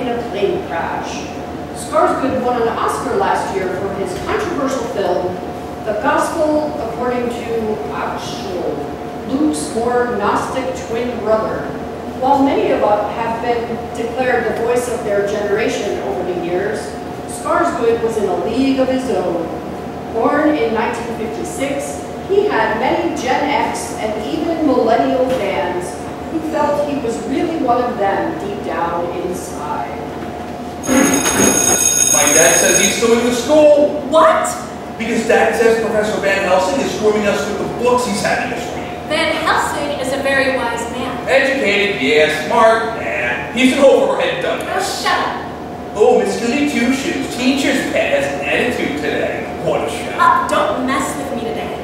in a plane crash. Skarsgård won an Oscar last year for his controversial film, The Gospel According to Actual, Luke's more Gnostic twin brother. While many of us have been declared the voice of their generation over the years, Skarsgård was in a league of his own. Born in 1956, he had many Gen X and even millennial fans who felt he was really one of them deep down inside. My dad says he's suing the school. What? Because Dad says Professor Van Helsing is grooming us with the books he's having us read. Van Helsing is a very wise man. Educated, yeah. Smart, nah. He's an overhead dumbass. Oh, shut up. Oh, Miss Goody Two-Shoes, teacher's pet has an attitude today. What a shot. Don't mess with me today.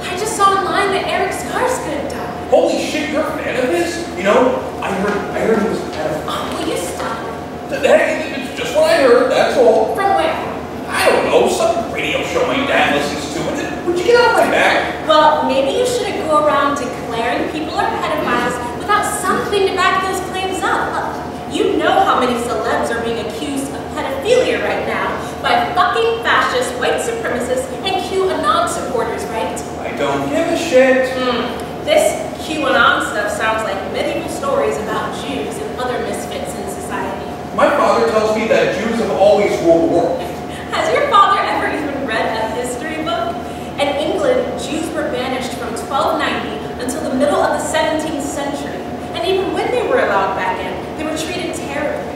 I just saw online that Eric Skarsgård died. Holy shit, you're a fan of his? You know, I heard he was a pedophile. Oh, will you stop? Hey, it's just what I heard, that's all. From where? I don't know, some radio show my dad listens to. Would you get off my back? Well, maybe you shouldn't go around declaring people are pedophiles without something to back those claims up. You know how many celebs are being accused of pedophilia right now by fucking fascist, white supremacists, and QAnon supporters, right? I don't give a shit. This QAnon stuff sounds like medieval stories about Jews and other misfits in society. My father tells me that Jews have always ruled the world. Has your father ever even read a history book? In England, Jews were banished from 1290 until the middle of the 17th century. And even when they were allowed back in, they were treated terribly.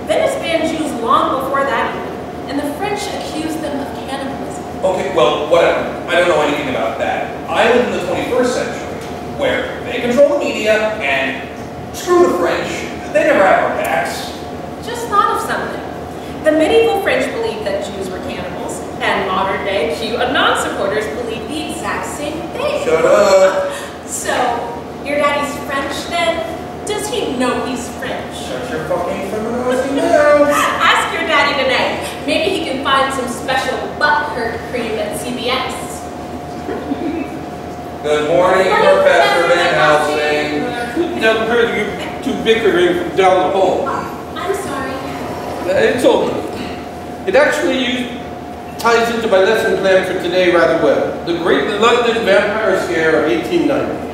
Venice banned Jews long before that even, and the French accused them of cannibalism. Okay, well, whatever. I don't know anything about that. I live in the 21st century, where they control the media, and screw the French. They never have our backs. Just thought of something. The medieval French believed that Jews were cannibals, and modern-day QAnon supporters believe the exact same thing. Shut up. So, your daddy's French then? Does he know he's French? Shut your fucking feminizing mouth. Ask your daddy today. Maybe he can find some special butt-hurt cream at CVS. Good morning, Professor Van Helsing. Never heard of you two bickering from down the hall. I'm sorry. It's okay. It actually ties into my lesson plan for today rather well. The Great London Vampire Scare of 1890.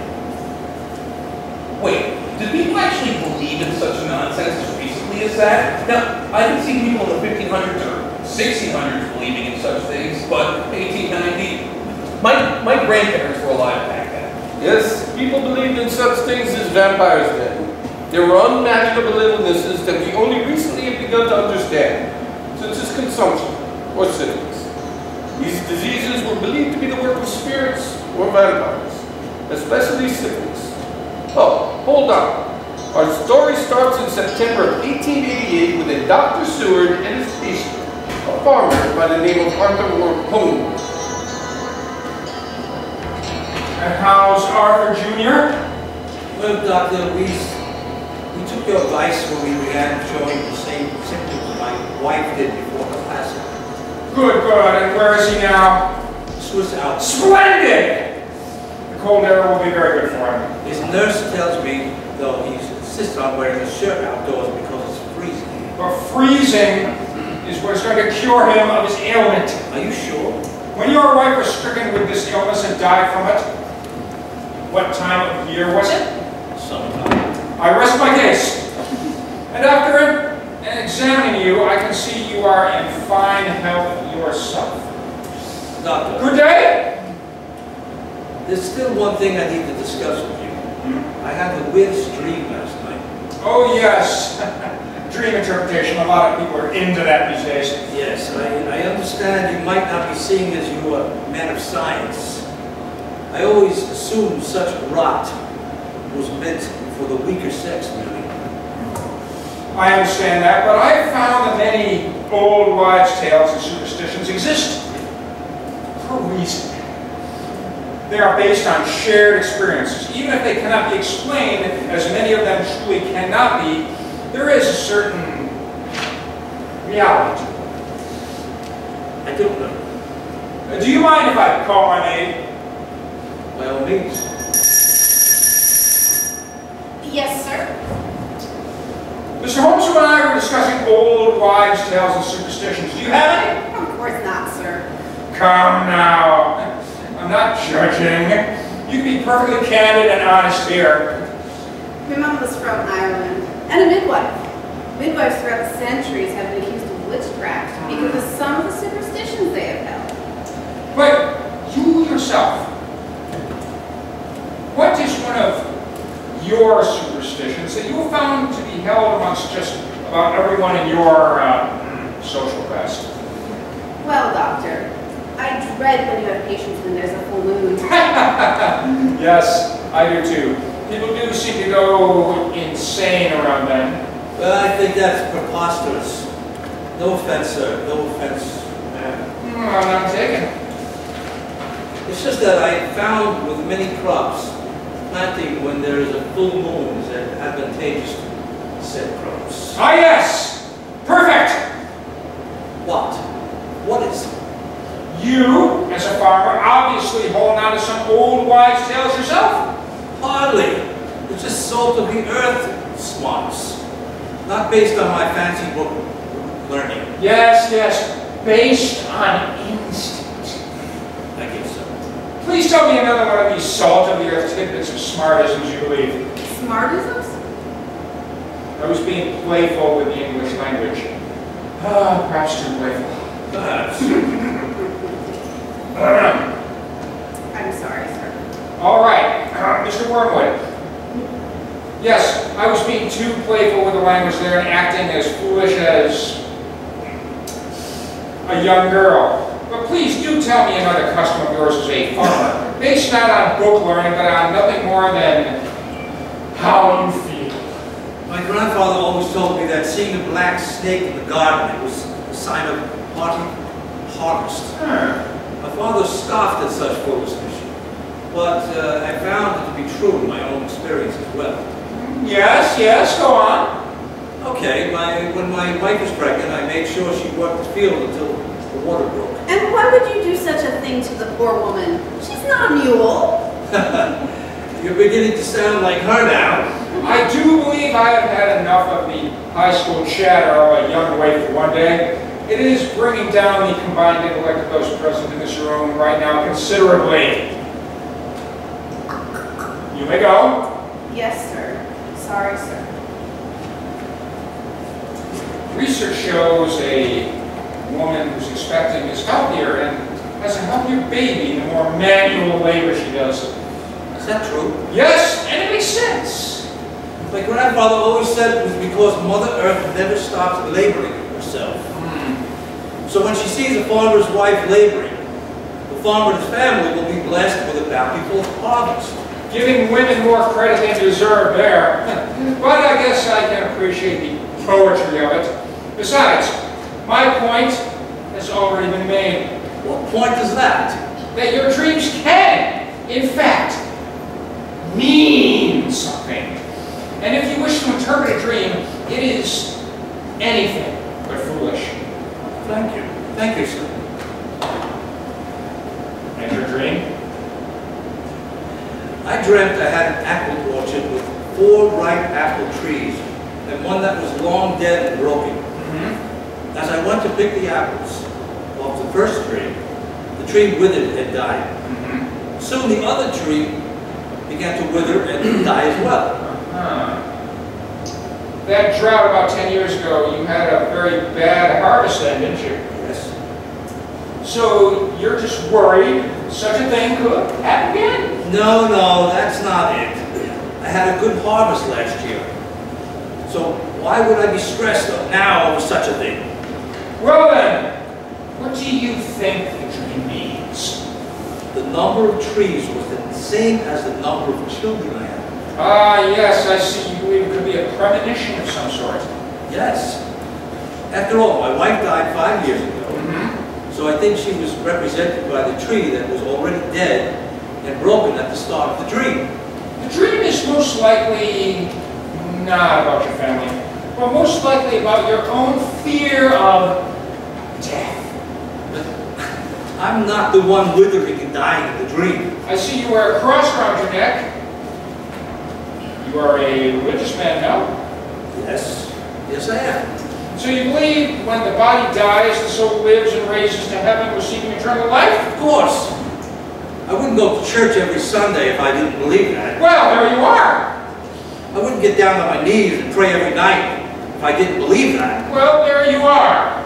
Wait, did people actually believe in such nonsense as recently as that? Now, I can see people in the 1500s or 1600s believing in such things, but 1890, my grandparents were alive back then. Yes, people believed in such things as vampires then. There were unimaginable illnesses that we only recently have begun to understand, such as consumption or syphilis. These diseases were believed to be the work of spirits or vampires, especially syphilis. Oh, hold on. Our story starts in September of 1888 with a Dr. Seward and his patient, a farmer by the name of Arthur Morton. And how's Arthur Jr.? Well, Doctor, we took your advice when we began showing the same symptoms my wife did before her passing. Good, good. And where is he now? Swiss Alps. Splendid! The cold air will be very good for him. His nurse tells me, though, he insists on wearing a shirt outdoors because it's freezing. But freezing is what is going to cure him of his ailment. Are you sure? When your wife was stricken with this illness and died from it, what time of year was it? Sometime. I rest my case. And after examining you, I can see you are in fine health yourself. Doctor. Good day? There's still one thing I need to discuss with you. I had the weirdest dream last night. Oh, yes. Dream interpretation. A lot of people are into that these days. Yes, I understand you might not be seeing as you are a man of science. I always assumed such rot was meant for the weaker sex, really. I understand that, but I've found that many old wives' tales and superstitions exist for a reason. They are based on shared experiences. Even if they cannot be explained, as many of them truly cannot be, there is a certain reality to them. I don't know. Do you mind if I call my maid? By all means. Yes, sir. Mr. Holmes and I were discussing old wives' tales and superstitions. Do you have any? Of course not, sir. Come now. I'm not judging. You can be perfectly candid and honest here. My mom was from Ireland, and a midwife. Midwives throughout the centuries have been accused of witchcraft because of some of the superstitions they have held. But you yourself, what is one of your superstitions that you have found to be held amongst just about everyone in your social class? Well, doctor, I dread when you have patients when there's a full moon. Yes, I do too. People do seem to go insane around then. Well, I think that's preposterous. No offense, sir. No offense, ma'am. I'm not taken. It's just that I found with many crops, planting when there is a full moon is advantageous to said crops. Ah, yes! Perfect! What? What is it? You, as a farmer, obviously holding on to some old wives' tales yourself. Hardly. It's just salt of the earth smarts. Not based on my fancy book learning. Yes, yes. Based on instinct. Thank you, sir. Please tell me another one of these salt of the earth tidbits of smartisms you believe. Smartisms? I was being playful with the English language. Perhaps too playful. Perhaps. I'm sorry, sir. All right, Mr. Wormwood. Yes, I was being too playful with the language there and acting as foolish as a young girl. But please do tell me another custom of yours as a farmer, based not on book learning, but on nothing more than how you feel. My grandfather always told me that seeing a black snake in the garden, it was a sign of hearty harvest. My father scoffed at such foolishness, but I found it to be true in my own experience as well. Yes, yes, go on. Okay, when my wife was pregnant, I made sure she worked the field until the water broke. And why would you do such a thing to the poor woman? She's not a mule. You're beginning to sound like her now. I do believe I have had enough of the high school chatter of a young waif for one day. It is bringing down the combined intellect of those present in this room right now considerably. You may go. Yes, sir. Sorry, sir. Research shows a woman who's expecting is healthier and has a healthier baby the more manual labor she does. Is that true? Yes, and it makes sense. My grandfather always said it was because Mother Earth never stops laboring herself. So when she sees a farmer's wife laboring, the farmer and his family will be blessed with a bountiful harvest. Giving women more credit than they deserve there. But I guess I can appreciate the poetry of it. Besides, my point has already been made. What point is that? That your dreams can, in fact, mean something. And if you wish to interpret a dream, it is anything but foolish. Thank you. Thank you, sir. And your dream? I dreamt I had an apple orchard with 4 ripe apple trees and one that was long dead and broken. As I went to pick the apples off the first tree, the tree withered and died. Soon the other tree began to wither and die as well. That drought about 10 years ago, you had a very bad harvest then, didn't you? Yes. So you're just worried such a thing could happen again? No, that's not it. I had a good harvest last year. So why would I be stressed now over such a thing? Well then, what do you think the dream means? The number of trees was the same as the number of children I had. Ah, yes, I see. You believe it could be a premonition of some sort. Yes. After all, my wife died 5 years ago. So I think she was represented by the tree that was already dead and broken at the start of the dream. The dream is most likely not about your family, but most likely about your own fear of death. I'm not the one withering and dying in the dream. I see you wear a cross around your neck. You are a religious man now? Yes. Yes, I am. So you believe when the body dies, the soul lives and raises to heaven, receiving eternal life? Of course. I wouldn't go to church every Sunday if I didn't believe that. Well, there you are. I wouldn't get down on my knees and pray every night if I didn't believe that. Well, there you are.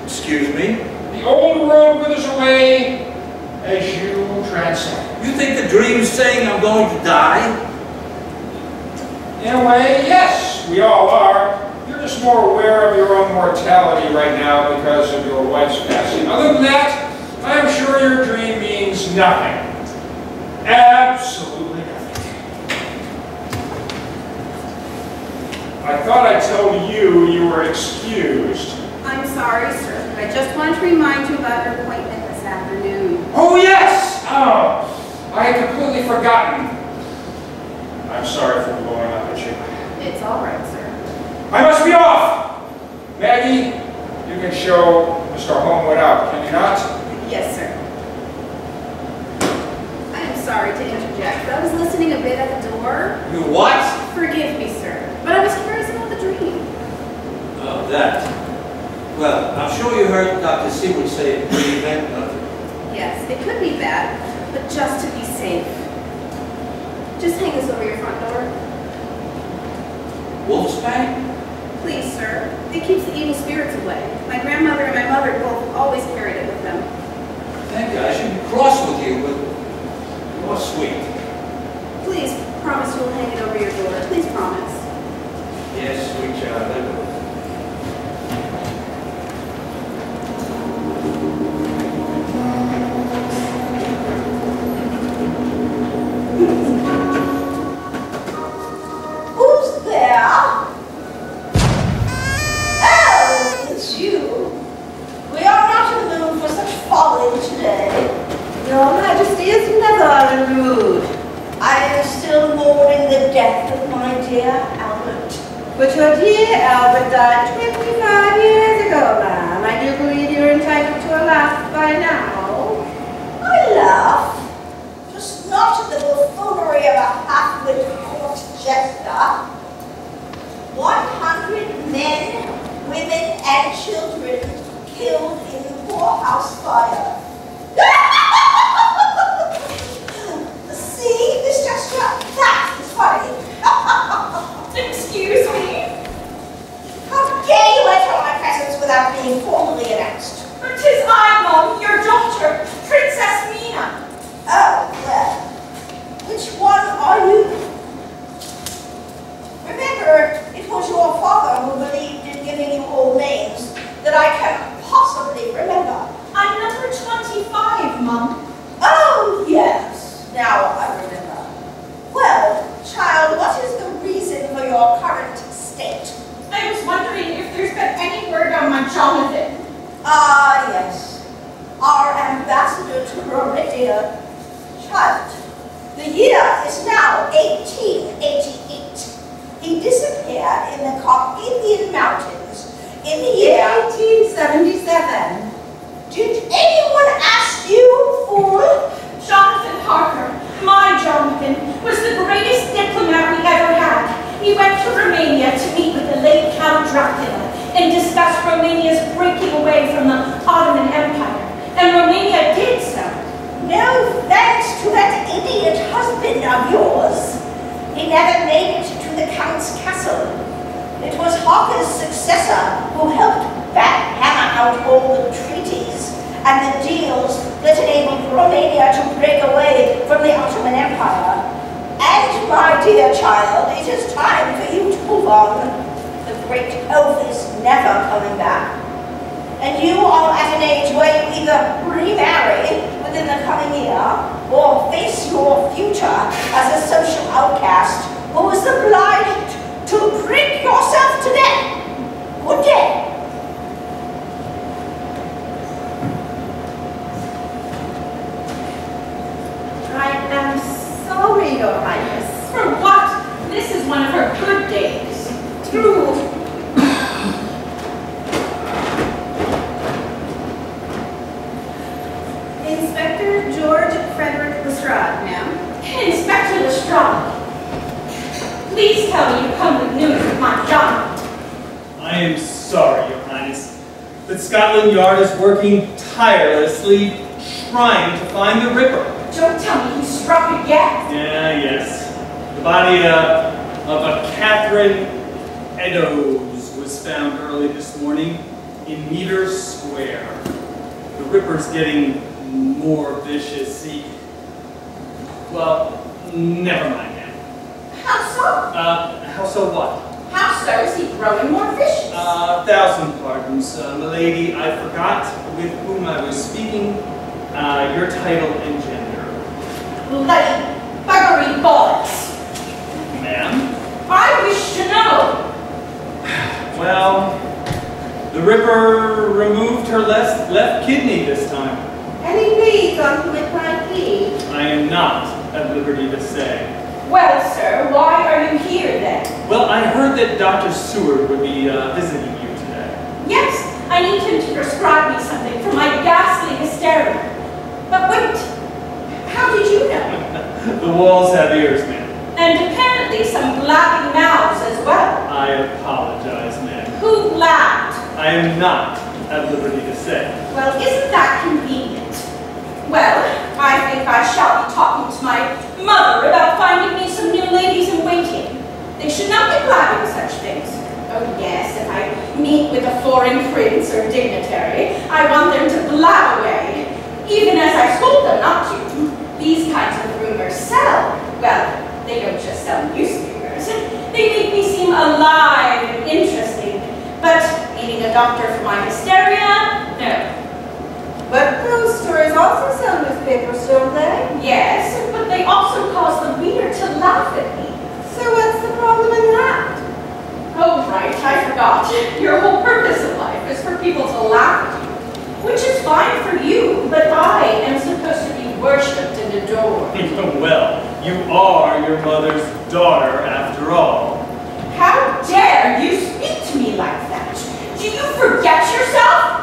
Excuse me? The old world withers away as you transcend. You think the dream's saying I'm going to die? In a way, yes, we all are. You're just more aware of your own mortality right now because of your wife's passing. Other than that, I'm sure your dream means nothing. Absolutely nothing. I thought I told you you were excused. I'm sorry, sir, but I just wanted to remind you about your appointment this afternoon. Oh, yes! Oh, I had completely forgotten. I'm sorry for blowing up at you. It's all right, sir. I must be off! Maggie, you can show Mr. Homewood out, can you not? Yes, sir. I am sorry to interject, but I was listening a bit at the door. You what? Forgive me, sir, but I was curious about the dream. Oh, that. Well, I'm sure you heard Dr. Seward say it really meant nothing. Yes, it could be bad, but just to be safe. Just hang this over your front door. Wolf's Bane? Please, sir. It keeps the evil spirits away. My grandmother and my mother both always carried it with them. Thank you. I should be cross with you, but you're sweet. Please promise you'll hang it over your door. Please promise. Yes, sweet child, I will. Who's there? Oh, it's you. We are not in the mood for such folly today. Your Majesty is never in the mood. I am still mourning the death of my dear Albert. But your dear Albert died 25 years ago, ma'am. I do believe you're entitled to a laugh by now. I laugh. Just not at the buffoonery of a half-wit court jester. 100 men, women, and children killed in the poorhouse fire. See, Miss Chester, that is funny. Excuse me? How dare you enter my presence without being formally announced? But 'tis I, Mum, your daughter, Princess Mina. Oh, well, which one are you? Remember, it was your father who believed in giving you old names that I cannot possibly remember. I'm number 25, Mum. Oh, yes, now I remember. Well, child, what is the reason for your current state? I was wondering if there's been any word on my Jonathan. Ah, yes, our ambassador to Romania. Child, the year is now 1888. He disappeared in the Carpathian Mountains in the year 1877. Did anyone ask you, fool? Jonathan Parker, my Jonathan, was the greatest diplomat we ever had. He went to Romania to meet with the late Count Dracula and discuss Romania's breaking away from the Ottoman Empire. And Romania did so. No thanks to that idiot husband of yours. He never made it to the Count's castle. It was Hawker's successor who helped hammer out all the treaties and the deals that enabled Romania to break away from the Ottoman Empire. And, my dear child, it is time for you to move on. The great oath is never coming back. And you are at an age where you either remarry within the coming year or face your future as a social outcast who is obliged to drink yourself to death. Good day. I am sorry, Your Highness. For what? This is one of her good days. True. Inspector George Frederick Lestrade, ma'am. Inspector Lestrade, please tell me you come with news of my John. I realize that Scotland Yard is working tirelessly trying to find the Ripper. Don't tell me he struck again. Yeah, yes. The body of a Catherine Eddowes was found early this morning in Meter Square. The Ripper's getting more vicious. Well, never mind now. How so? How so what? How so is he growing more vicious? 1,000 pardons. Milady, I forgot with whom I was speaking. Your title and gender. Bloody buggery bollocks. Ma'am? I wish to know. Well, the Ripper removed her left kidney this time. Any leads on who it might be? I am not at liberty to say. Well, sir, why are you here then? Well, I heard that Dr. Seward would be visiting you today. Yes, I need him to prescribe me something for my ghastly hysteria. But wait, how did you know? The walls have ears, ma'am. And apparently some blabbing mouths as well. I apologize, ma'am. Who blabbed? I am not at liberty to say. Well, isn't that convenient? Well, I think I shall be talking to my mother about finding me some new ladies in waiting. They should not be blabbing such things. Oh yes, if I meet with a foreign prince or dignitary, I want them to blab away. Even as I told them not to. These kinds of rumors sell. Well, they don't just sell newspapers. They make me seem alive and interesting. But needing a doctor for my hysteria, no. But those stories also sell newspapers, don't they? Yes, but they also cause the reader to laugh at me. So what's the problem in that? Oh, right, I forgot. Your whole purpose in life is for people to laugh at you. Which is fine for you, but I am supposed to be worshipped and adored. Well, you are your mother's daughter, after all. How dare you speak to me like that? Do you forget yourself?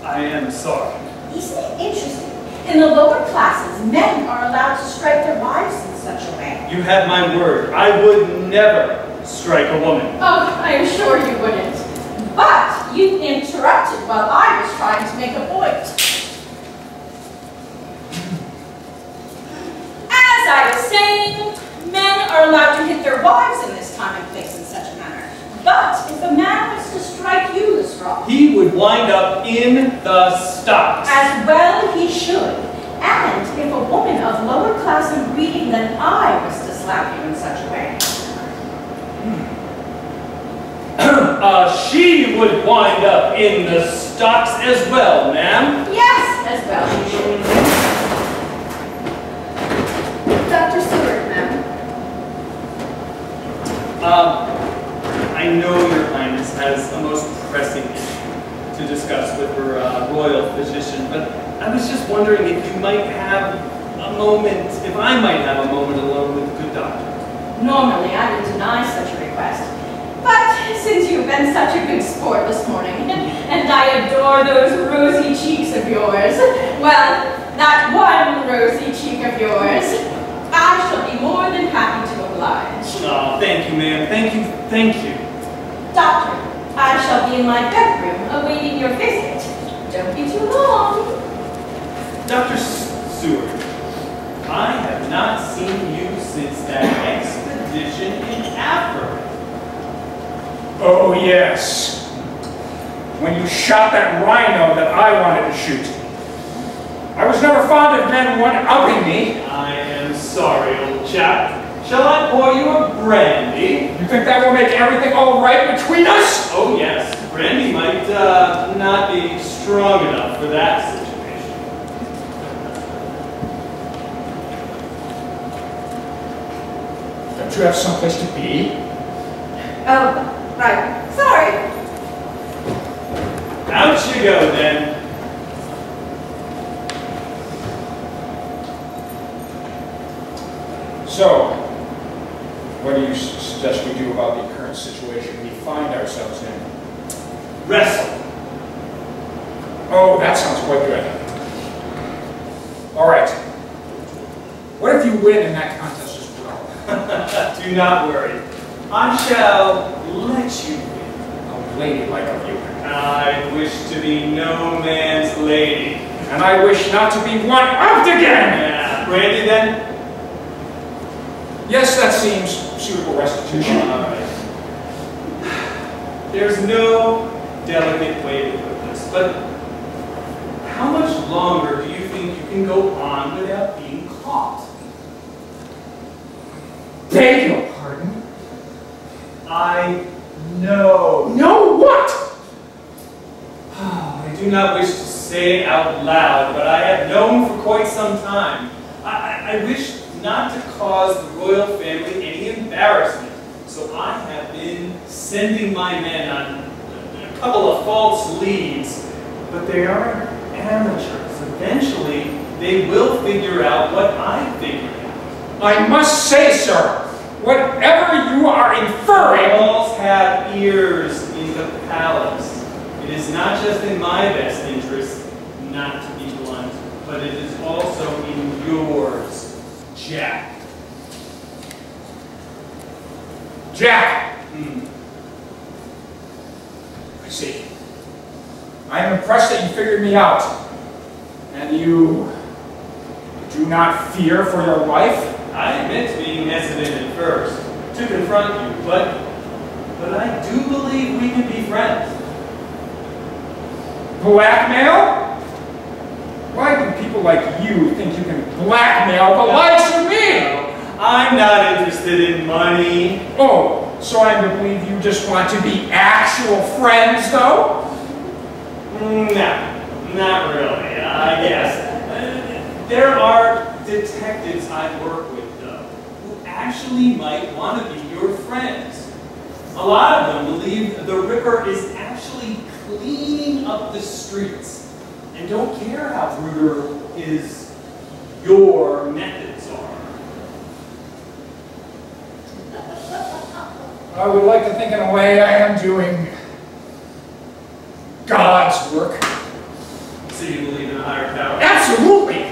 I am sorry. Isn't it interesting? In the lower classes, men are allowed to strike their wives in such a way. You have my word. I would never strike a woman. Oh, I am sure you wouldn't. But you interrupted while I was trying to make a point. As I was saying, men are allowed to hit their wives in this time and place in such a manner. But if a man was to strike you, Lestrade, He would wind up in the stocks. as well he should. And if a woman of lower class and breeding than I was to slap you in such a way. She would wind up in the stocks as well, ma'am. Yes, as well she should. Dr. Seward, ma'am. I know Your Highness has a most pressing issue to discuss with her royal physician, but I was just wondering if you might have a moment, if I might have a moment alone with the good doctor. Normally, I would deny such a request. But since you've been such a good sport this morning, and I adore those rosy cheeks of yours, well, that one rosy cheek of yours, I shall be more than happy to oblige. Oh, thank you, ma'am. Thank you. Doctor, I shall be in my bedroom awaiting your visit. Don't be too long. Dr. Seward, I have not seen you since that expedition in Africa. Oh, yes. When you shot that rhino that I wanted to shoot. I was never fond of men one-upping me. I am sorry, old chap. Shall I pour you a brandy? You think that will make everything all right between us? Oh, yes. Brandy might not be strong enough for that situation. Don't you have someplace to be? Oh, right. Sorry. Out you go, then. So, what do you suggest we do about the current situation we find ourselves in? Wrestle. Oh, that sounds quite good. All right. What if you you win in that contest as well. Do not worry. I shall let you win. A lady like you. I wish to be no man's lady. And I wish not to be one of the gang! Yeah. Brandy then? Yes, that seems suitable restitution. All right. There's no delicate way to put this, but how much longer do you think you can go on without being caught? Beg your pardon? I know. Know what? I do not wish to say it out loud, but I have known for quite some time. I wish not to cause the royal family any embarrassment, so I have been sending my men on a couple of false leads, but they are amateurs. Eventually, they will figure out what I figured out. I must say, sir, whatever you are inferring... Walls have ears in the palace. It is not just in my best interest not to be blunt, but it is also in yours, Jack. Jack! I see. I am impressed that you figured me out. And you do not fear for your life? I admit to being hesitant at first, to confront you, but I do believe we can be friends. Blackmail? Why do people like you think you can blackmail the likes of me? I'm not interested in money. Oh, so I'm to believe you just want to be actual friends, though? No, not really, I guess. There are detectives I work with, though, who actually might want to be your friends. A lot of them believe the Ripper is actually cleaning up the streets and don't care how brutal your methods are. I would like to think in a way I am doing God's work. So you believe in a higher power? Absolutely!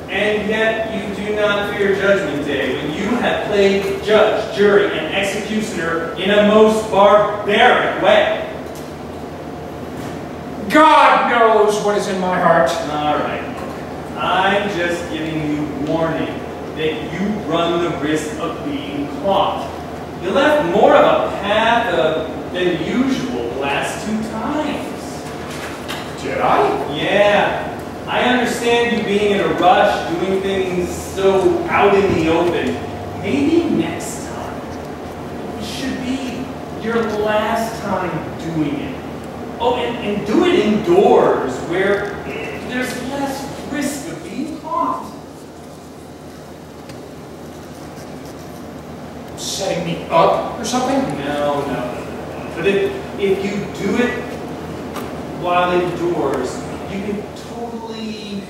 And yet you do not fear Judgment Day when you have played judge, jury, and executioner in a most barbaric way. God knows what is in my heart. All right. I'm just giving you warning that you run the risk of being caught. You left more of a path than usual the last 2 times. Did I? Yeah. I understand you being in a rush, doing things so out in the open. Maybe next time. It should be your last time doing it. Oh, and do it indoors, where there's less risk of being caught. Setting me up or something? No. But if you do it while indoors, you can totally,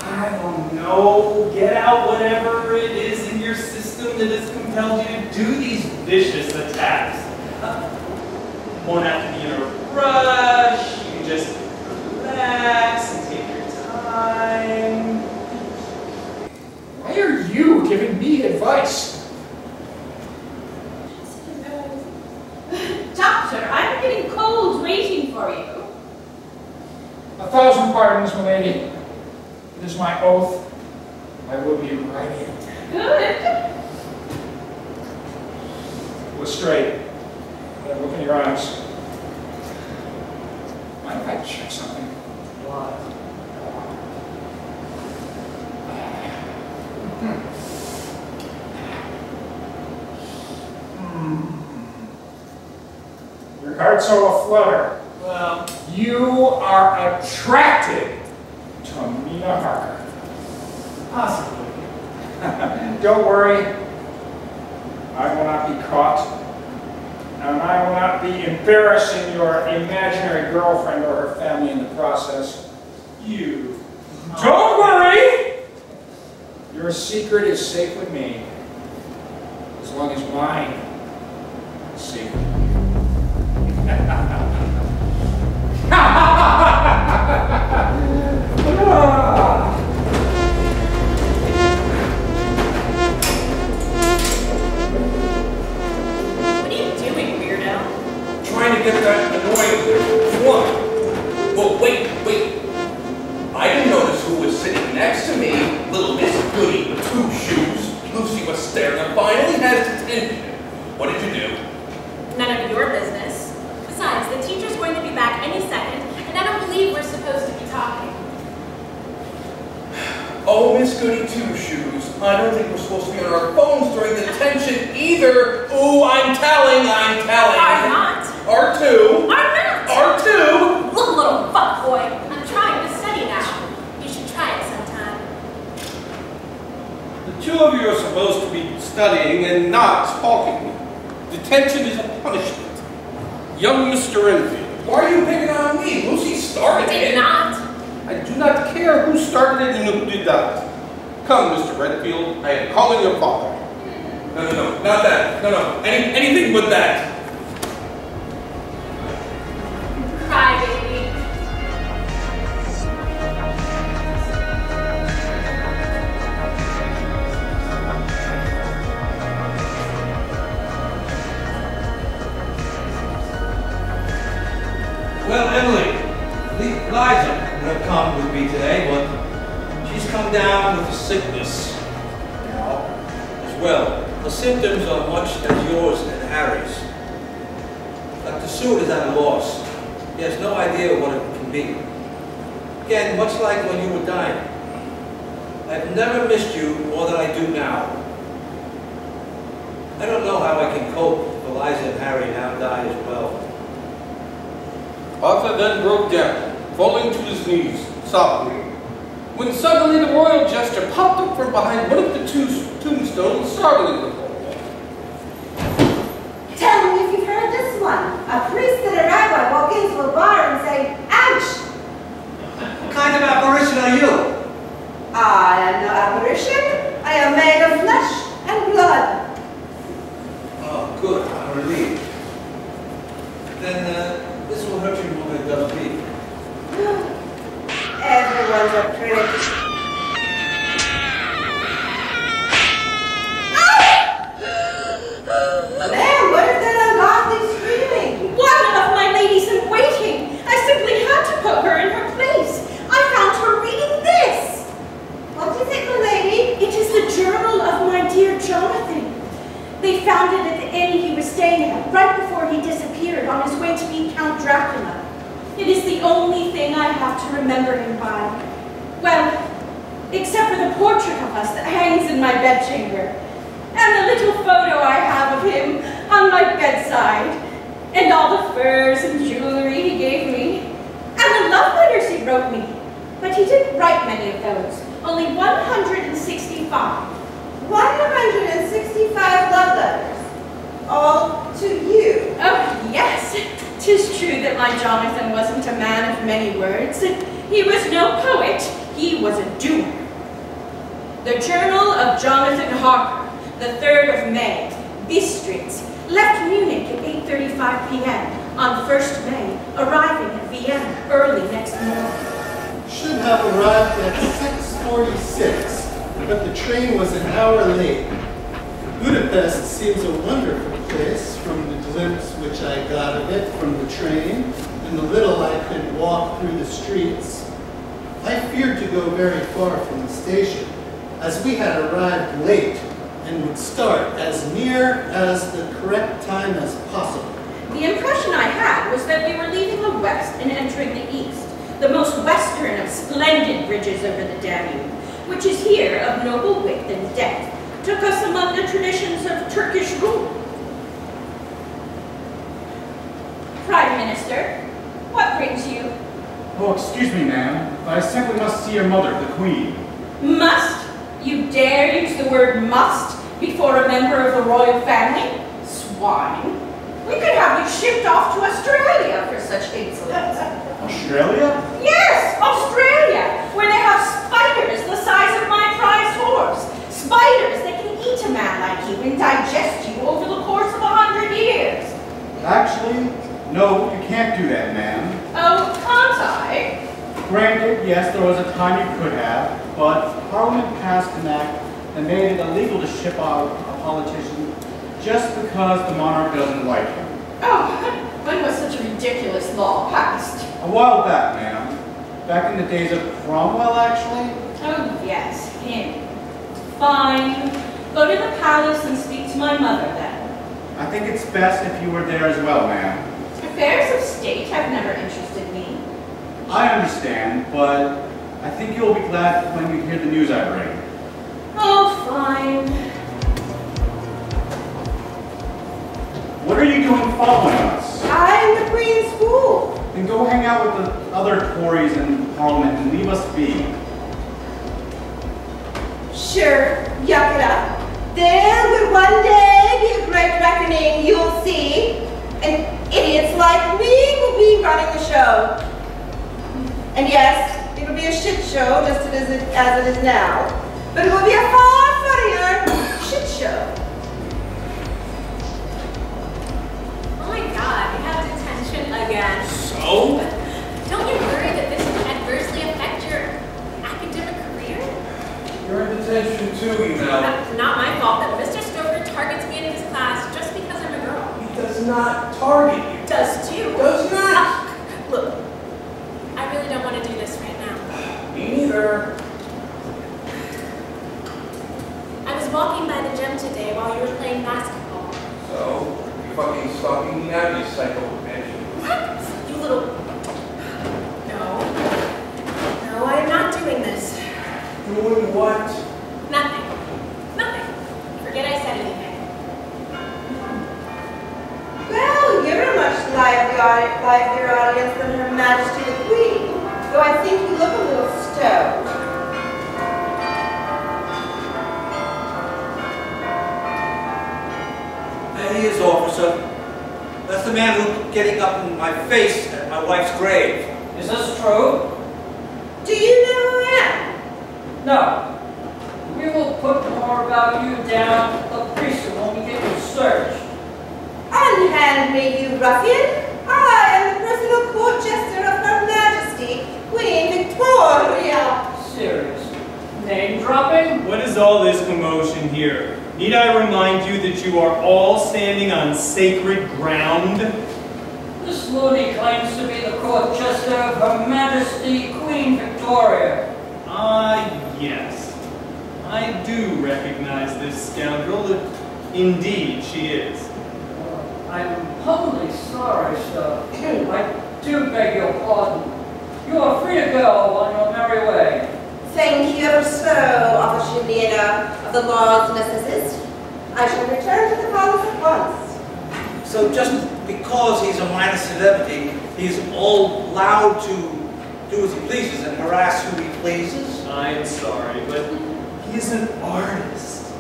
I don't know, get out whatever it is in your system that has compelled you to do these vicious attacks. Won't have to be in a rush, you can just relax and take your time. Why are you giving me advice? Doctor, I'm getting cold waiting for you. 1,000 pardons, milady. It is my oath. I will be right in. Good. Look straight. Look in your eyes. Mind if I check something? What? Your heart's all aflutter. Well, You are attracted to Mina Harker. possibly. Don't worry. I will not be caught. And I will not be embarrassing your imaginary girlfriend or her family in the process. You. Don't worry! Your secret is safe with me. As long as mine is safe with you. And what did you do? None of your business. Besides, the teacher's going to be back any second, and I don't believe we're supposed to be talking. Oh, Miss Goody Two-Shoes, I don't think we're supposed to be on our phones during detention either. Ooh, I'm telling. Are not. R2. Are not. R2. Look, little fuckboy, I'm trying to study now. You should try it sometime. The two of you are supposed to be studying and not talking. Detention is a punishment. Young Mr. Enfield. Why are you picking on me? Lucy started I it. did not. I do not care who started it and who did not. Come, Mr. Redfield, I am calling your father. No, not that. No, anything but that. Cry, baby. Well, Emily, Liza would have come with me today, but she's come down with a sickness now as well. The symptoms are much as yours and Harry's. Dr. Seward is at a loss. He has no idea what it can be. Again, much like when you were dying. I've never missed you more than I do now. I don't know how I can cope if Eliza and Harry now die as well. Arthur then broke down, falling to his knees, sobbing, when suddenly the royal jester popped up from behind one of the two tombstones, startling them all. Tell me if you've heard this one. A priest and a rabbi walk into a bar and say, ouch! What kind of apparition are you? I am no apparition. I am made of flesh and blood. Oh, good. I'm relieved. Then this will hurt you more than it does me. Everyone's a prick. Ma'am, what is that ungodly screaming? One of my ladies in waiting. I simply had to put her in her place. I found her reading this. What is it, milady? It is the journal of my dear Jonathan. They found it at the inn he was staying at right before he disappeared on his way to meet Count Dracula. It is the only thing I have to remember him by. Well, except for the portrait of us that hangs in my bedchamber, and the little photo I have of him on my bedside, and all the furs and jewelry he gave me, and the love letters he wrote me. But he didn't write many of those, only 165. 165 love letters. All to you. Oh, yes. 'Tis true that my Jonathan wasn't a man of many words. He was no poet. He was a doer. The Journal of Jonathan Harker, the 3rd of May, Bistritz, left Munich at 8:35 p.m. on 1st May, arriving at Vienna early next morning. Should have arrived at 6:46, but the train was an hour late. Budapest seems a wonderful place from the glimpse which I got of it from the train and the little I could walk through the streets. I feared to go very far from the station, as we had arrived late and would start as near as the correct time as possible. The impression I had was that we were leaving the west and entering the east, the most western of splendid bridges over the Danube, which is here of noble width and depth, took us among the traditions of Turkish rule. Prime Minister, what brings you? Oh, excuse me, ma'am, but I simply must see your mother, the Queen. Must? You dare use the word must before a member of the royal family? Swine. We could have you shipped off to Australia for such insolence. Australia? Yes, Australia, where they have spiders the size of my prized horse. Spiders that can eat a man like you and digest you over the course of 100 years. Actually, no, you can't do that, ma'am. Oh, can't I? Granted, yes, there was a time you could have, but Parliament passed an act that made it illegal to ship out a politician just because the monarch doesn't like him. Oh, when was such a ridiculous law passed? A while back, ma'am. Back in the days of Cromwell, actually. Oh, yes, him. Fine, Go to the palace and speak to my mother then. I think it's best if you were there as well, ma'am. Affairs of state have never interested me. I understand, but I think you'll be glad when you hear the news I bring. Oh, fine. What are you doing following us? I'm the Queen's Fool. Then go hang out with the other Tories in Parliament and leave us be. Sure, yuck it up. There will one day be a great reckoning, you'll see. And idiots like me will be running the show. And yes, it will be a shit show just as it is now. But it will be a far funnier shit show. Oh my God, you have detention again. So? Don't you worry that this will adversely affect your academic career? You're in detention too, you know. That's not my fault that Mr. Stoker targets me in his class just because I'm a girl. He does not target you. Does too. Does not. Look, I really don't want to do this right now. Me neither. I was walking by the gym today while you were playing basketball. So, you fucking stalking me now, you psycho bitch. What? You little... No. No, I am not doing this. Doing what? Nothing. Nothing. Forget I said anything. Well, you're a much livelier audience than Her Majesty the Queen, though I think you look a little stoned. There he is, officer. That's the man who's getting up in my face at my wife's grave. Is this true? Do you know who I am? No. We will put more about you down at the precinct when we get you searched. Unhand me, you ruffian! I am the personal court jester of Her Majesty, Queen Victoria! Serious. Name dropping? What is all this commotion here? Need I remind you that you are all standing on sacred ground? This loony claims to be the court jester of Her Majesty Queen Victoria. Ah, yes. I do recognize this scoundrel. Indeed, she is. I'm humbly sorry, sir. I do beg your pardon. You are free to go on your merry way. Thank you ever so, Officer Leader of the Lord's Necessist. I shall return to the palace at once. So just because he's a minor celebrity, he's all allowed to do as he pleases and harass who he pleases? I'm sorry, but he's an artist.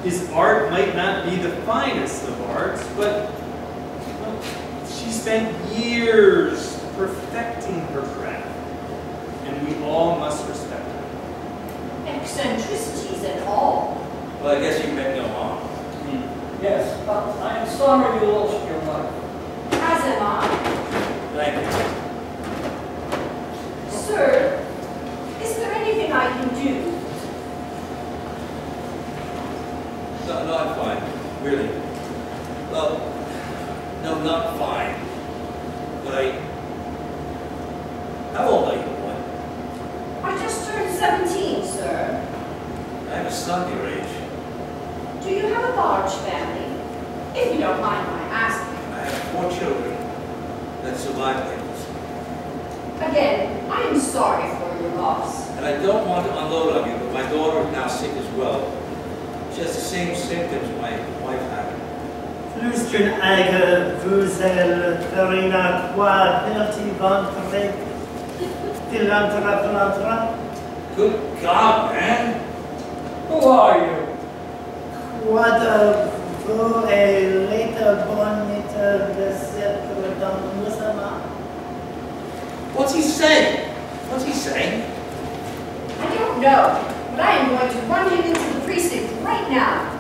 His art might not be the finest of arts, but well, she spent years perfecting her craft, and we all must respect her. Eccentricities and all. Well, I guess you meant no harm. Yes, but I am sorry you lost your life. As am I. Thank you. Sir, is there anything I can do? No, I'm fine. Really. Well, no, not fine. But how old are you, boy? I just turned 17, sir. I have a son your age. Do you have a large family? If you don't mind my asking. I have 4 children that survived illness. Again, I am sorry for your loss. And I don't want to unload on you, but my daughter is now sick as well. She has the same symptoms my wife had. Plus qu'une aigre vous elle farina quoi petit ventre tilantra. Good God, man! Who are you? What vous est l'état bonita de cette dans Musama? What's he saying? What's he saying? I don't know, but I am going to run him into the precinct right now.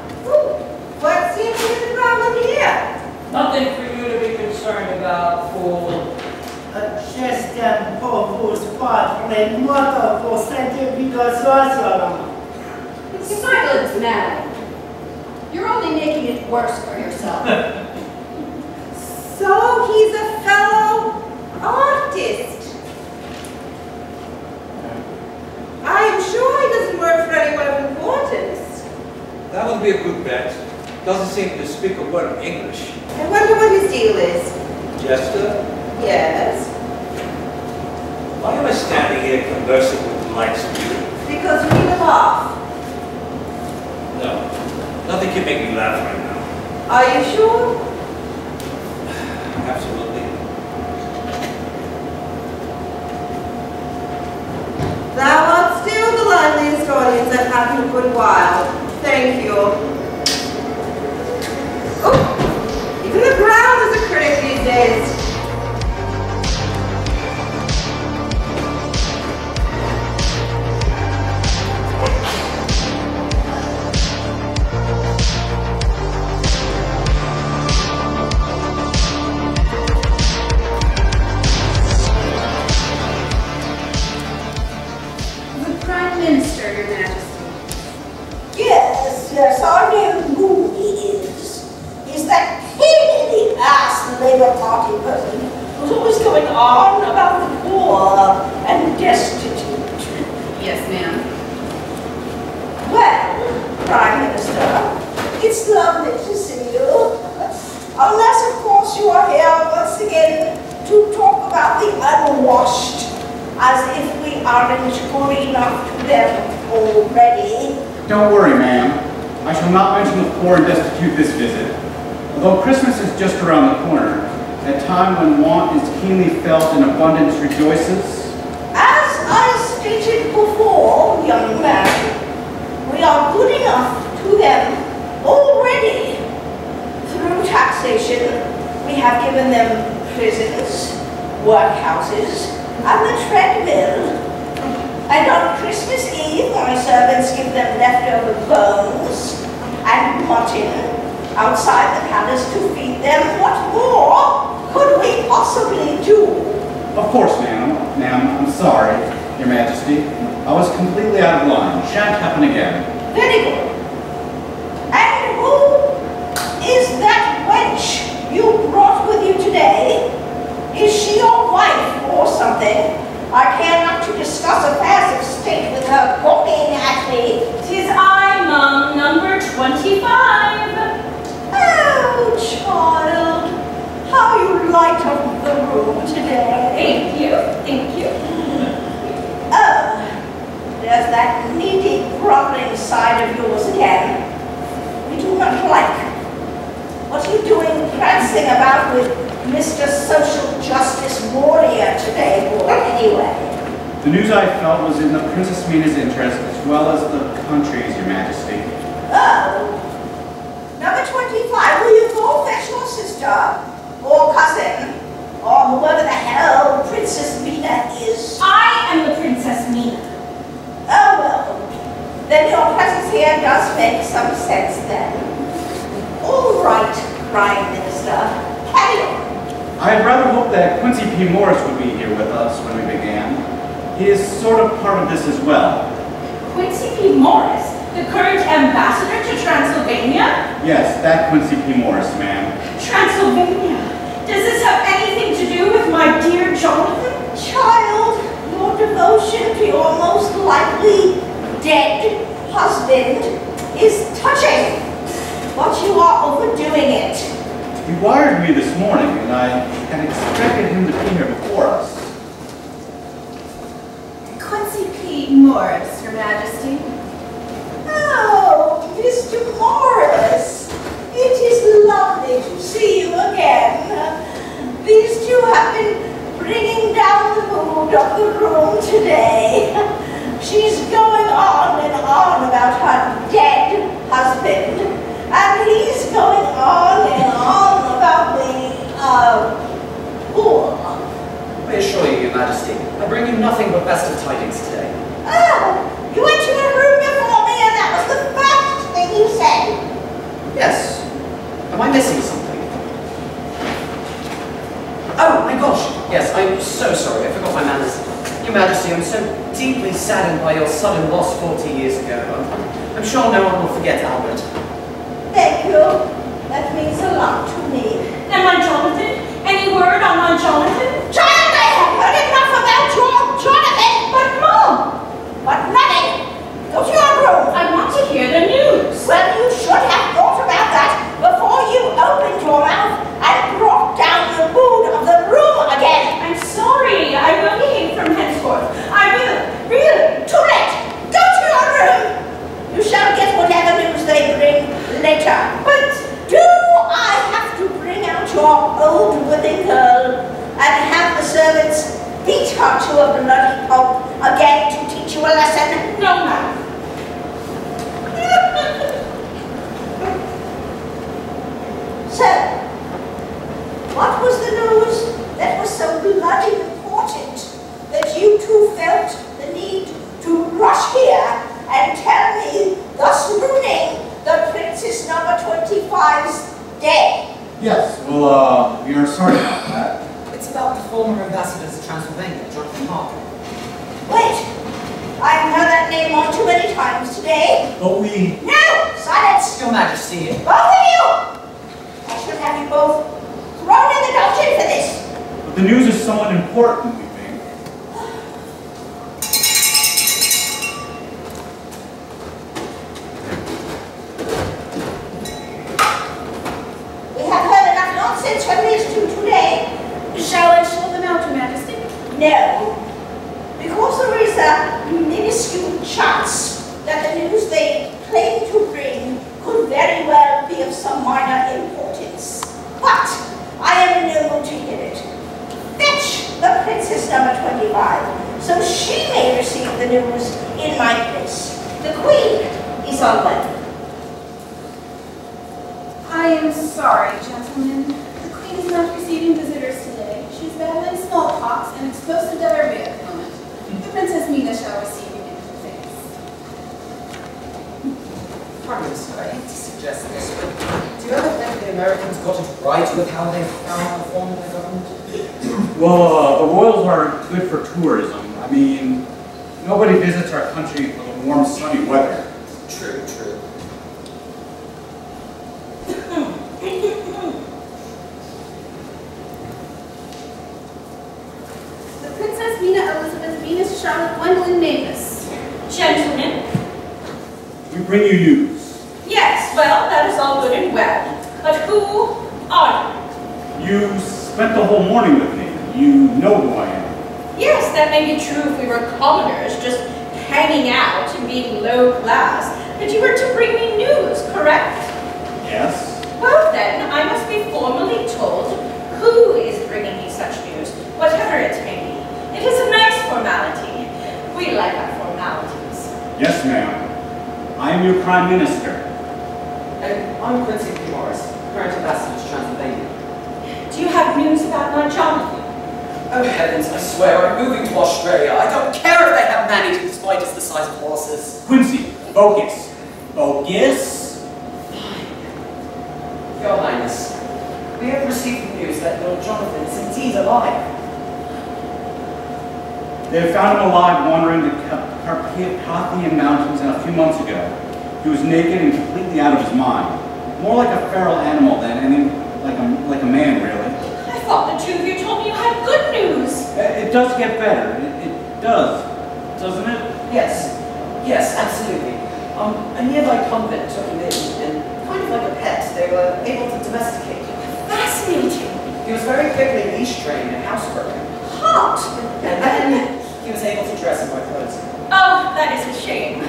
What seems to be the problem here? Nothing for you to be concerned about, fool. J'estime pour vous croire les motos pour cette situation. Silence, man. You're only making it worse for yourself. So he's a fellow artist. I am sure he doesn't work for anyone of importance. That would be a good bet. Doesn't seem to speak a word of English. I wonder what his deal is. Jester? Yes. Why am I standing here conversing with the likes of you? Because you need a laugh. No. Nothing can make me laugh right now. Are you sure? Absolutely. Thou art still the liveliest audience I've had in a good while. Thank you. Oh, even the ground is a critic these days. Minister, Your Majesty. Yes, our new Moody is that pain in the ass Labour Party person who's always going on about the poor and destitute. Yes, ma'am. Well, Prime Minister, it's lovely to see you. Unless, of course, you are here once again to talk about the unwashed, as if we aren't good enough to them already. Don't worry, ma'am. I shall not mention the poor and destitute this visit. Although Christmas is just around the corner, at a time when want is keenly felt and abundance rejoices. As I stated before, young man, we are good enough to them already. Through taxation, we have given them prisons, workhouses, and the treadmill. And on Christmas Eve, my servants give them leftover bones and mutton outside the palace to feed them. What more could we possibly do? Of course, ma'am. Ma'am, I'm sorry, Your Majesty. I was completely out of line. Shan't happen again. Very good. And who is that wench you brought with you today? Is she your wife or something? I care not to discuss affairs of state with her gawking at me. 'Tis I, Mum, number 25. Oh, child, how you light up the room today. Thank you, thank you. Oh, there's that needy, groveling side of yours again. We do not like. What are you doing prancing about with Mr. Social Justice Warrior today, boy, anyway? The news I felt was in the Princess Mina's interest as well as the country's, Your Majesty. Oh. Number 25, will you go fetch your sister, or cousin, or whoever the hell Princess Mina is? I am the Princess Mina. Oh, well, then your presence here does make some sense then. All right, Prime Minister, carry on. I had rather hoped that Quincy P. Morris would be here with us when we began. He is sort of part of this as well. Quincy P. Morris, the current ambassador to Transylvania? Yes, that Quincy P. Morris, ma'am. Transylvania? Does this have anything to do with my dear Jonathan? Child, your devotion to your most likely dead husband is touching, but you are overdoing it. He wired me this morning, and I had expected him to be here before us. Quincy P. Morris, Your Majesty. Oh, Mr. Morris, it is lovely to see you again. These two have been bringing down the mood of the room today. She's going on and on about her dead husband, and he's going on and on about the, poor. I assure you, Your Majesty, I bring you nothing but best of tidings today. Oh, you went to a room before me and that was the first thing you said. Yes. Am I missing something? Oh my gosh! Yes, I'm so sorry, I forgot my manners. Your Majesty, I'm so deeply saddened by your sudden loss 40 years ago. I'm sure no one will forget Albert. Thank you. That means a lot to me. And my Jonathan? Any word on my Jonathan? Child, I have heard enough about your Jonathan! But Mom! But nothing! Go to your room! I want to hear the news. Well, you dead. Yes, well, we are sorry about that. It's about the former ambassador to Transylvania, Jonathan Harker. Wait, I've heard that name one too many times today. But we... No! Silence! Your Majesty. Both of you! I should have you both thrown in the dungeon for this. But the news is somewhat important, we think. We have heard enough nonsense from these two today. Shall I show them out, Your Majesty? No. Because there is a minuscule chance that the news they claim to bring could very well be of some minor importance. But I am in no mood to hear it. Fetch the Princess number 25, so she may receive the news in my place. The Queen is on way. I am sorry, gentlemen. The Queen is not receiving visitors today. She's battling smallpox and explosive diarrhea at the moment. The Princess Mina shall receive you in her face. Prime Minister, I hate to suggest this, but do you ever think the Americans got it right with how they found the form of their government? Well, the royals are good for tourism. I mean, nobody visits our country for the warm, sunny weather. True, true. The Princess Mina Elizabeth Venus Charlotte Gwendolyn Mavis. Gentlemen. We bring you news. Yes, well, that is all good and well. But who are you? You spent the whole morning with me. You know who I am. Yes, that may be true if we were commoners, just hanging out and being low class. But you were to bring me news, correct? Yes. Well then, I must be formally told who is bringing me such news, whatever it may be. It is a nice formality. We like our formalities. Yes, ma'am. I am your Prime Minister. And I'm Quincy Morris, current ambassador to Transylvania. Do you have news about my Jonathan? Oh heavens, I swear, I'm moving to Australia. I don't care if they have man-eating spiders the size of horses. Quincy, focus. Focus. Your Highness, we have received the news that Lord Jonathan is indeed alive. They have found him alive wandering the Carpathian Mountains a few months ago. He was naked and completely out of his mind. More like a feral animal than like a man, really. I thought the two of you told me you had good news. It does get better. It does. Doesn't it? Yes. Yes, absolutely. A nearby convent took him in, and kind of like a pet, they were able to domesticate him. Fascinating. He was very quickly leash-trained and housebroken. Hot. And then he was able to dress in my clothes. Oh, that is a shame.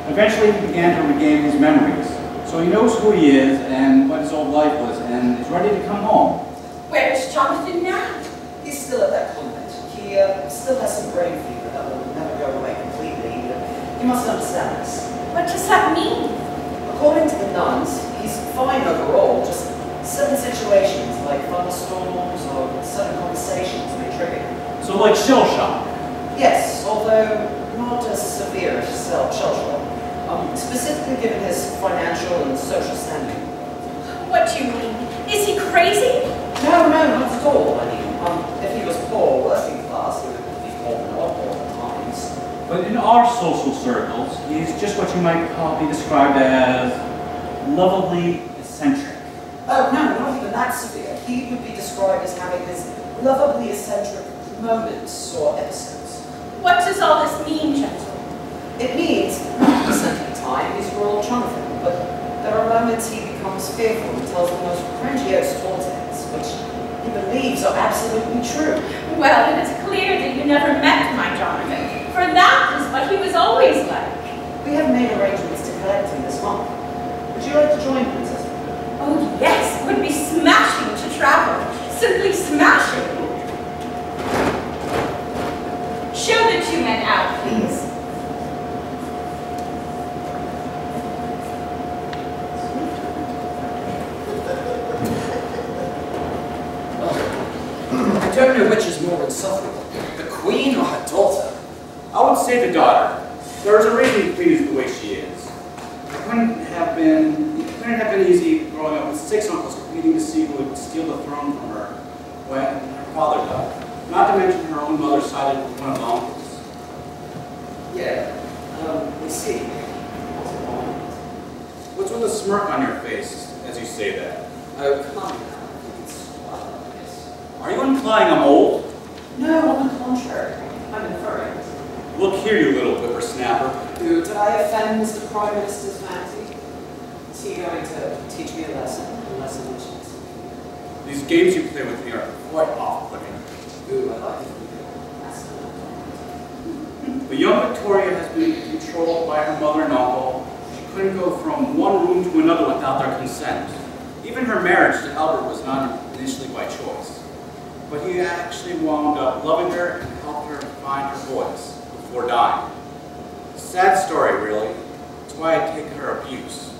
Eventually he began to regain his memories. So he knows who he is and what his old life was and is ready to come home. Where is Jonathan now? He's still at that convent. He still has some brain fever that will never go away completely. You must understand this. What does that mean? According to the nuns, he's fine overall, just certain situations like thunderstorms or sudden conversations may trigger him. So like shell shock? Yes, although not as severe as shell shock. Specifically given his financial and social standing. What do you mean? Is he crazy? No, not at all. I mean, if he was poor, working class, he would be poor and not poor at times. But in our social circles, he's just what you might be described as lovably eccentric. Oh, no, not even that severe. He would be described as having his lovably eccentric moments or episodes. What does all this mean, gentlemen? It means, 90% of the time, he's royal Jonathan, but there are moments he becomes fearful and tells the most grandiose tall tales, which he believes are absolutely true. Well, it is clear that you never met my Jonathan, for that is what he was always like. We have made arrangements to collect him this month. Would you like to join, Princess? Oh yes, it would be smashing to travel. Simply smashing. Show the two men out, please. I don't know which is more insufferable, the Queen or her daughter. I would say the daughter. There's a reason the Queen is the way she is. It couldn't have been easy growing up with 6 uncles competing to see who would steal the throne from her when her father died. Not to mention her own mother sided with one of the uncles. Yeah, we see. What's with the smirk on your face as you say that? Oh, come now. It's Are you implying I'm old? No, on the contrary. I'm inferring. Look here, you little whippersnapper. Did I offend Mr. Prime Minister's fancy? Is he going to teach me a lesson? A lesson which is... These games you play with me are quite off-putting. Ooh, I like it. But young Victoria has been controlled by her mother and uncle. She couldn't go from one room to another without their consent. Even her marriage to Albert was not initially by choice. But he actually wound up loving her and helped her find her voice before dying. Sad story, really. That's why I take her abuse.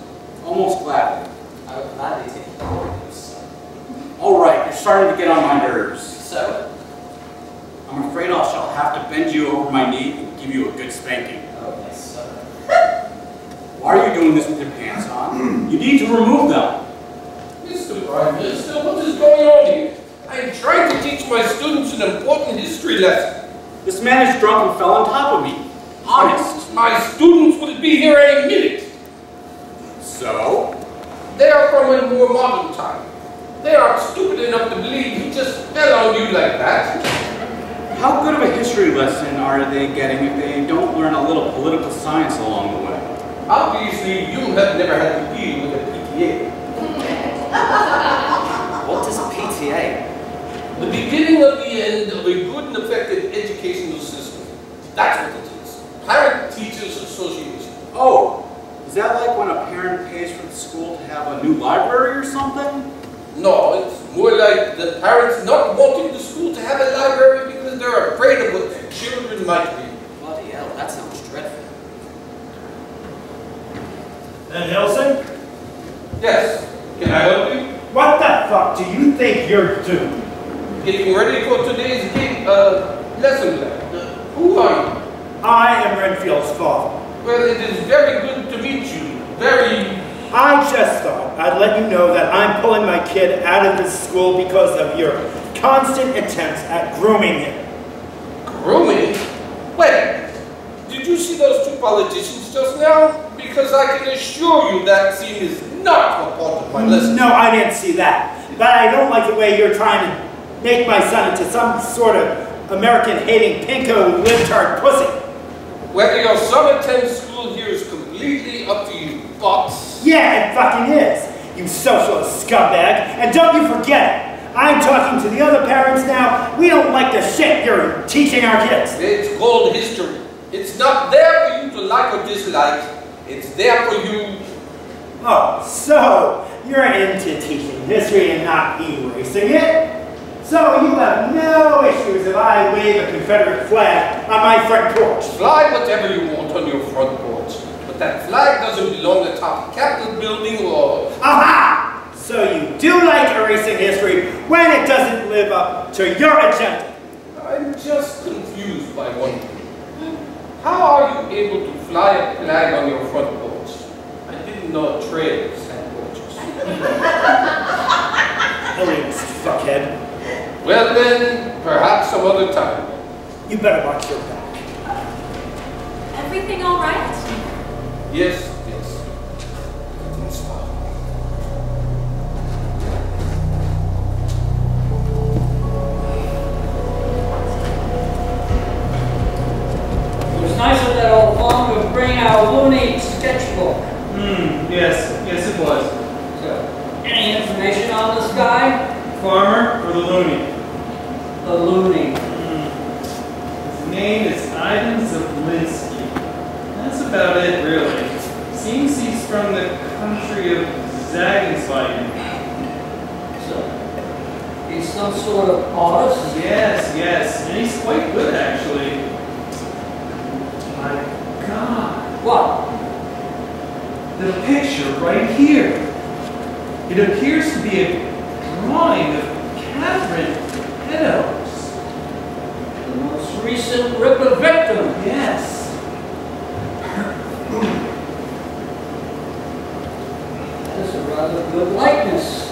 Almost gladly. I would gladly take your abuse. All right, you're starting to get on my nerves. So? I'm afraid I shall have to bend you over my knee and give you a good spanking. Oh, yes, sir. Why are you doing this with your pants on? You need to remove them. Mr. Prime Minister, what is going on here? I'm trying to teach my students an important history lesson. This man is drunk and fell on top of me. Honest. My students will be here any minute. So? They are from a more modern time. They aren't stupid enough to believe he just fell on you like that. How good of a history lesson are they getting if they don't learn a little political science along the way? Obviously, you have never had to deal with a PTA. What is a PTA? The beginning of the end of a good and effective educational system. That's what it is. Parent-Teachers Association. Oh, is that like when a parent pays for the school to have a new library or something? No, it's more like the parents not wanting the school to have a library because they're afraid of what their children might read. Bloody hell, that sounds dreadful. And Helsing? Yes. Can I help you? What the fuck do you think you're doing? Getting ready for today's lesson plan. Who are you? I am Renfield's father. Well, it is very good to meet you. I just thought I'd let you know that I'm pulling my kid out of this school because of your constant attempts at grooming him. Grooming? Wait, did you see those two politicians just now? Because I can assure you that scene is not a part of my lesson. No, I didn't see that. But I don't like the way you're trying to make my son into some sort of American-hating pinko libtard pussy. Whether your son attends school here is completely up to you, but... Yeah, it fucking is, you socialist scumbag. And don't you forget it. I'm talking to the other parents now. We don't like the shit you're teaching our kids. It's called history. It's not there for you to like or dislike. It's there for you... Oh, so you're into teaching history and not erasing it? So you have no issues if I wave a Confederate flag on my front porch? Fly whatever you want on your front porch. But that flag doesn't belong atop the Capitol building or... Aha! So you do like erasing history when it doesn't live up to your agenda. I'm just confused by one thing. How are you able to fly a flag on your front porch? I didn't know trails had porches. Hilarious, fuckhead. Well then, perhaps some other time. You better watch your back. Everything all right? Yes, yes. Everything's fine. It was nice of that old farm to bring our loony sketchbook. Yes it was. So, any information on this guy? Farmer or the loony? The loony. His name is Ivan Zablinski. That's about it, really. Seems he's from the country of Zagensweigen. So, he's some sort of artist? Yes. And he's quite good, actually. My God. What? The picture right here. It appears to be a drawing of Catherine Meadows. The most recent Ripper victim. Yes. That is a rather rather good likeness.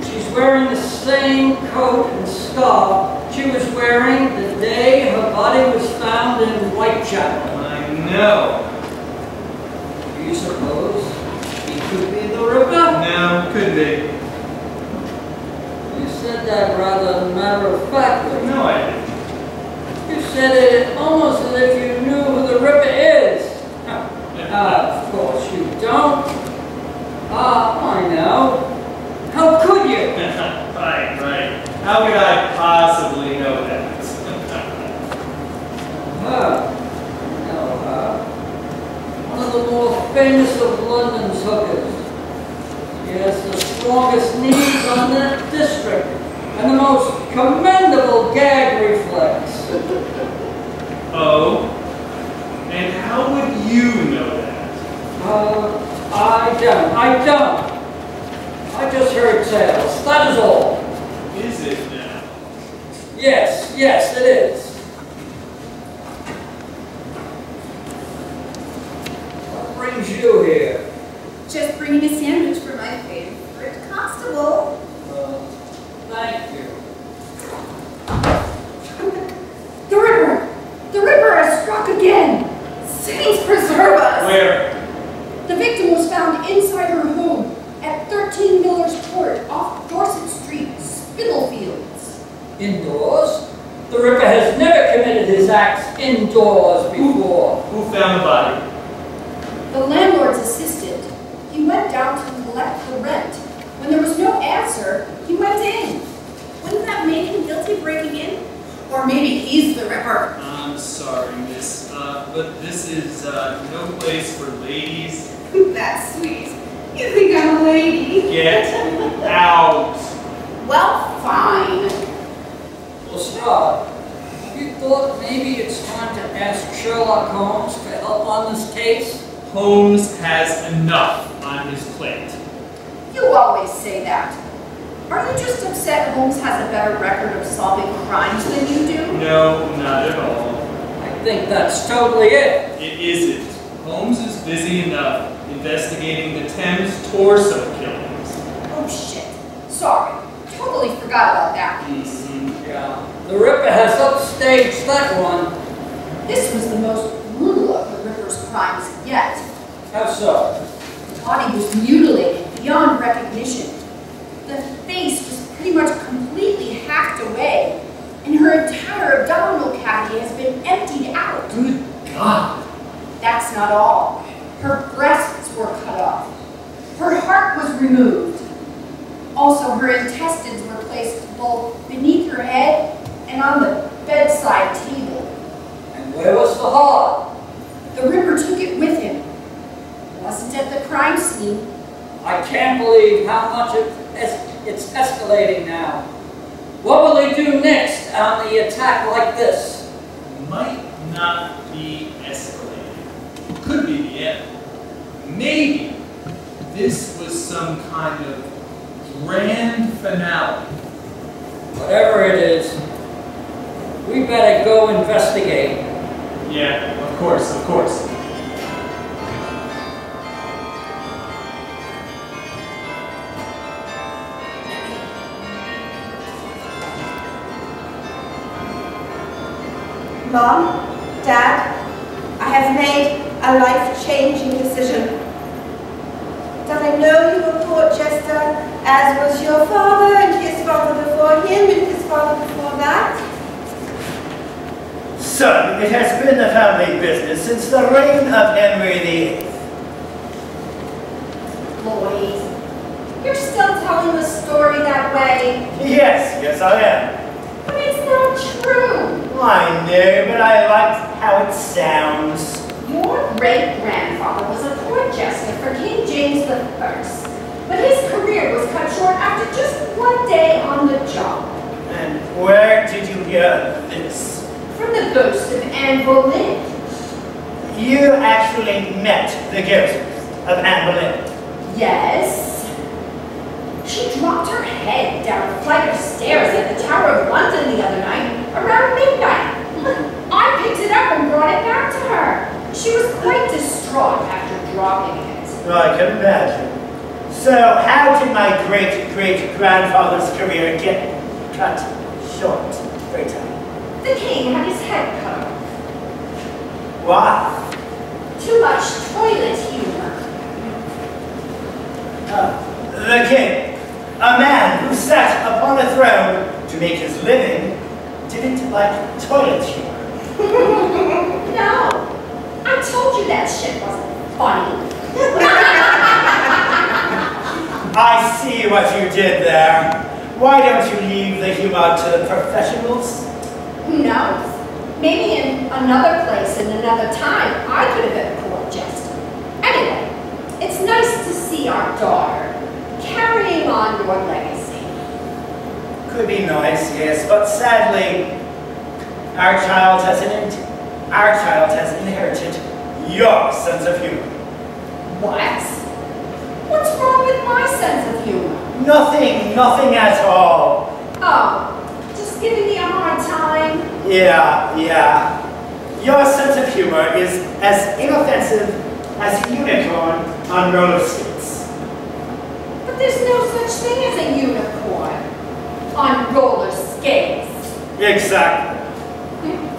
She's wearing the same coat and scarf she was wearing the day her body was found in Whitechapel. I know. Do you suppose he could be the Ripper? No, could be. You said that rather matter-of-factly. No, I didn't. You said it almost as if you knew who the Ripper is. Of course you don't. I know. How could you? Right. How could I possibly know that? One of the more famous of London's hookers. She has the strongest knees on that district and the most commendable gag reflex. Oh? And how would you know that? I don't. I just heard tales, that is all. Is it now? Yes, it is. What brings you here? Just bringing a sandwich for my favorite constable. Thank you. The Ripper! The Ripper has struck again! Saints preserve us! Where? The victim was found inside her home at 13 Miller's Court off Dorset Street, Spitalfields. Indoors? The Ripper has never committed his acts indoors before. Who found the body? The landlord's assistant. He went down to collect the rent. When there was no answer, he went in. Wouldn't that make him guilty breaking in? Or maybe he's the Ripper. I'm sorry, miss, but this is no place for ladies. That's sweet. You think I'm a lady? Get out. Well, fine. Lestrade, you thought maybe it's time to ask Sherlock Holmes to help on this case? Holmes has enough on his plate. You always say that. Are you just upset Holmes has a better record of solving crimes than you do? No, not at all. I think that's totally it. It isn't. Holmes is busy enough investigating the Thames torso killings. Oh shit. Sorry. Totally forgot about that piece. Yeah. The Ripper has upstaged that one. This was the most brutal of the Ripper's crimes yet. How so? The body was mutilated beyond recognition. The face was pretty much completely hacked away, and her entire abdominal cavity has been emptied out. Good God! That's not all. Her breasts were cut off. Her heart was removed. Also, her intestines were placed both beneath her head and on the bedside table. And where was the heart? The Ripper took it with him. It wasn't at the crime scene. I can't believe how much it's escalating now. What will they do next on the attack like this? Might not be escalating. Could be the end. Maybe this was some kind of grand finale. Whatever it is, we better go investigate. Yeah, of course, of course. Mom, Dad, I have made a life-changing decision. That I know you were Portchester, as was your father, and his father before him, and his father before that. Son, it has been the family business since the reign of Henry VIII. Lloyd, you're still telling the story that way. Yes, I am. But it's not true. I know, but I like how it sounds. Your great-grandfather was a Portchester for King James I, but his career was cut short after just one day on the job. And where did you hear this? From the ghost of Anne Boleyn. You actually met the ghost of Anne Boleyn? Yes. She dropped her head down a flight of stairs at the Tower of London the other night, around midnight. I picked it up and brought it back to her. She was quite distraught after dropping it. I can imagine. So, how did my great-great-grandfather's career get cut short, Rita? The king had his head cut off. Why? Too much toilet humor. The king, a man who sat upon a throne to make his living, didn't like toilet humor. No, I told you that shit wasn't funny. I see what you did there. Why don't you leave the humor to the professionals? Who knows? Maybe in another place, in another time, I could have been a court jester. Anyway, it's nice to see our daughter carrying on your legacy. Could be nice, yes, but sadly, our child has inherited your sense of humor. What? What's wrong with my sense of humor? Nothing at all. Oh, just giving me a hard time? Yeah. Your sense of humor is as inoffensive as a unicorn on roller skates. But there's no such thing as a unicorn on roller skates. Exactly.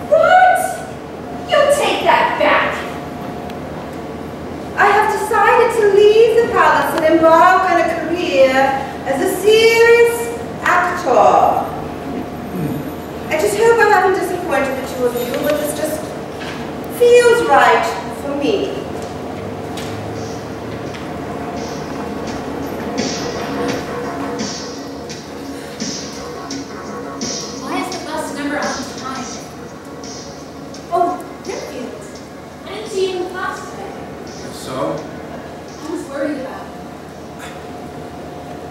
What? You'll take that back. I have decided to leave the palace and embark on a career as a serious actor. I just hope I haven't disappointed the two of you, but this just feels right for me. Why is the bus number on time? Oh, Fairfield. I didn't see you in class today. So? I was worried about it.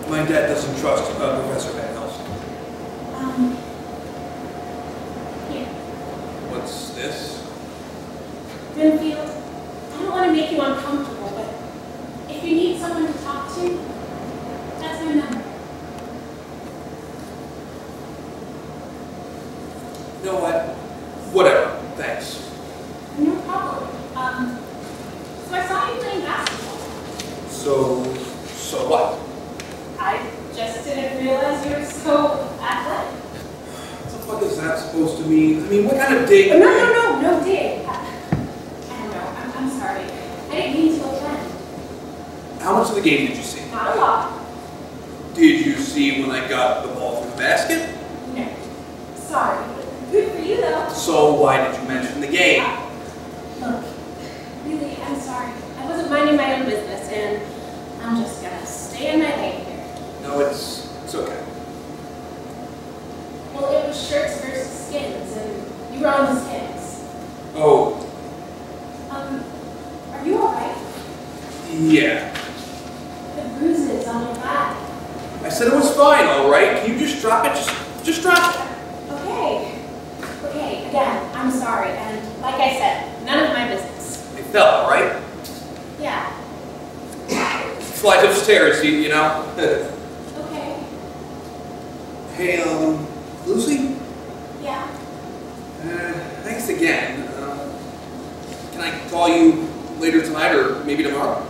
My dad doesn't trust Professor Van Helsing. Here. What's this? Renfield, I don't want to make you uncomfortable, but if you need someone to talk to, that's my number. You know what? Whatever. Thanks. No problem. So I saw you playing basketball. So what? I just didn't realize you were so athletic. What the fuck is that supposed to mean? I mean, what kind of date? No dig. I don't know. I'm sorry. I didn't mean to offend. How much of the game did you see? Not a lot. Did you see when I got the ball from the basket? No. Sorry. Good for you, though. So why did you mention the game? Look, really, I'm sorry. I wasn't minding my own business, and I'm just gonna stay in my lane here. No, it's okay. Well, it was shirts versus skins, and you were on the skins. Oh, Are you alright? yeah. The bruises on your back. I said it was fine, all right? Can you just drop it? Just drop it. Okay, again, I'm sorry, and like I said, none of my business. It fell, all right? Yeah. Flight of stairs, you know? Okay. Hey, Lucy? Yeah. Thanks again. Can I call you later tonight or maybe tomorrow?